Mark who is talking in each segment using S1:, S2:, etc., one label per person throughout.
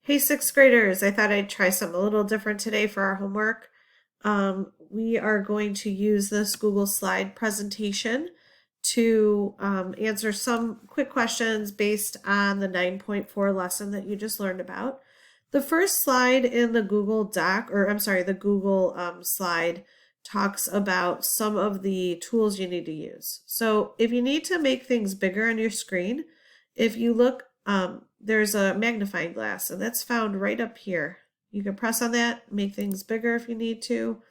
S1: Hey, sixth graders, I thought I'd try something a little different today for our homework. We are going to use this Google slide presentation to answer some quick questions based on the 9.4 lesson that you just learned about. The first slide in the Google Doc, or I'm sorry, the Google slide talks about some of the tools you need to use. So if you need to make things bigger on your screen, if you look, there's a magnifying glass, and that's found right up here. You can press on that, make things bigger if you need to,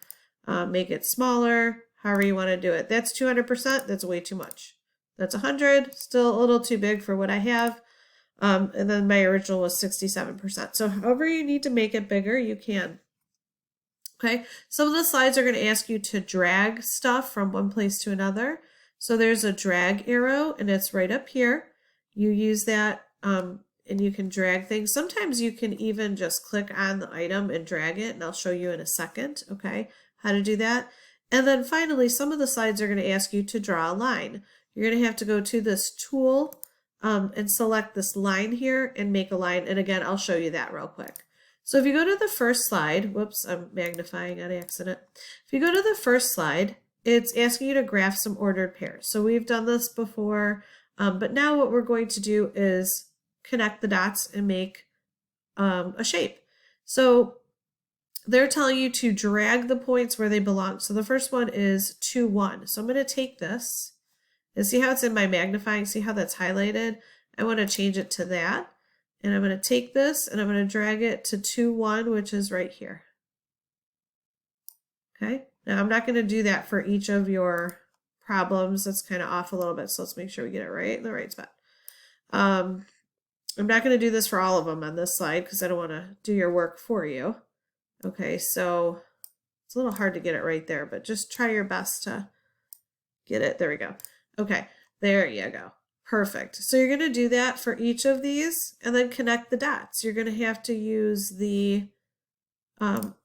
S1: make it smaller, however you want to do it. That's 200%, that's way too much. That's 100, still a little too big for what I have. And then my original was 67%. So however you need to make it bigger, you can. Okay, some of the slides are going to ask you to drag stuff from one place to another. So there's a drag arrow, and it's right up here. You use that, and you can drag things. Sometimes you can even just click on the item and drag it, and I'll show you in a second, okay, how to do that. And then finally, some of the slides are going to ask you to draw a line. You're going to have to go to this tool and select this line here and make a line. And again, I'll show you that real quick. So if you go to the first slide, whoops, I'm magnifying on accident. If you go to the first slide, it's asking you to graph some ordered pairs. So we've done this before, but now what we're going to do is connect the dots and make a shape. So they're telling you to drag the points where they belong. So the first one is 2, 1. So I'm going to take this and see how it's in my magnifying. See how that's highlighted? I want to change it to that. And I'm going to take this and I'm going to drag it to 2, 1, which is right here. Okay. Now I'm not going to do that for each of your problems. That's kind of off a little bit. So let's make sure we get it right in the right spot. I'm not going to do this for all of them on this slide because I don't want to do your work for you. Okay, so it's a little hard to get it right there, but just try your best to get it. There we go. Okay, there you go. Perfect. So you're going to do that for each of these and then connect the dots. You're going to have to use the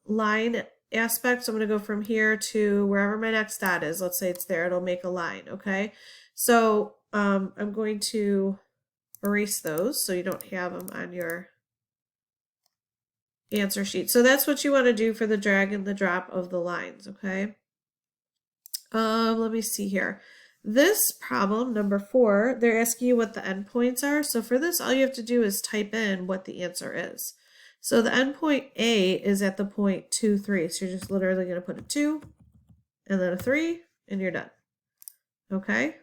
S1: line aspect. So I'm going to go from here to wherever my next dot is. Let's say it's there. It'll make a line. Okay. So I'm going to erase those so you don't have them on your answer sheet. So that's what you want to do for the drag and the drop of the lines. Okay. Let me see here. This problem, number 4, they're asking you what the endpoints are. So for this, all you have to do is type in what the answer is. So the endpoint A is at the point 2, 3. So you're just literally going to put a 2 and then a 3 and you're done. Okay.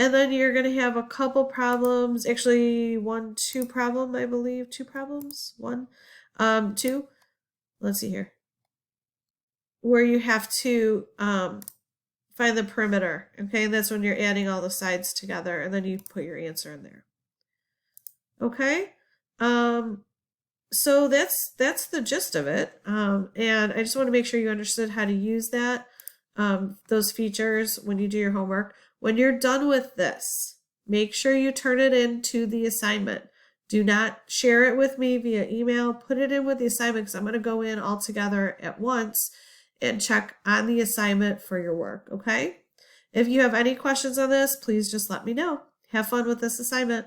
S1: And then you're going to have a couple problems, actually 1, 2 problem, I believe, 2 problems, 1, 2, let's see here, where you have to find the perimeter, okay, and that's when you're adding all the sides together, and then you put your answer in there. Okay, so that's the gist of it, and I just want to make sure you understood how to use that, those features when you do your homework. When you're done with this, make sure you turn it into the assignment. Do not share it with me via email. Put it in with the assignment because I'm going to go in all together at once and check on the assignment for your work, okay? If you have any questions on this, please just let me know. Have fun with this assignment.